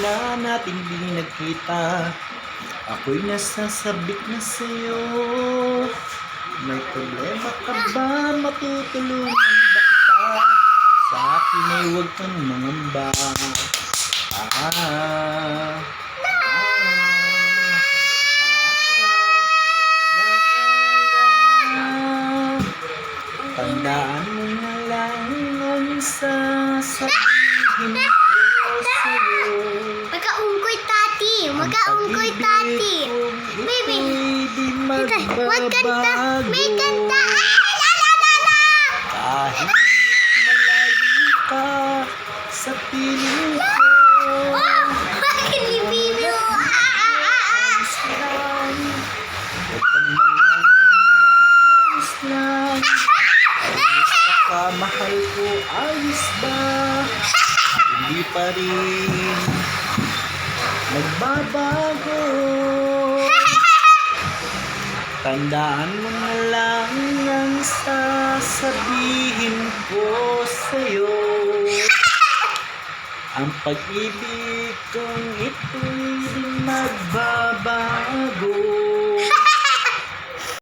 wala nating di nagkita. Ako'y nasasabik na sa'yo. May problema ka ba? Matutulungan ba kita? Sa akin ay huwag kang mangamba. Tandaan mo na lang ang sasabihin ko sa'yo. Magkaungkoy tati. Magkaungkoy tati. Baby. Wag kanta. May kanta. Ay, la la la la. Kahit malayo ka sa piling ko. Oh! Bakit ni Bibi mo? Huwag kang mangangamba, ayos lang. Gusto ka, mahal ko, ayos ba? Hindi pa rin nagbabago. Tandaan mo na lang ang sasabihin ko sa'yo. Ang pag-ibig kong ito'y magbabago.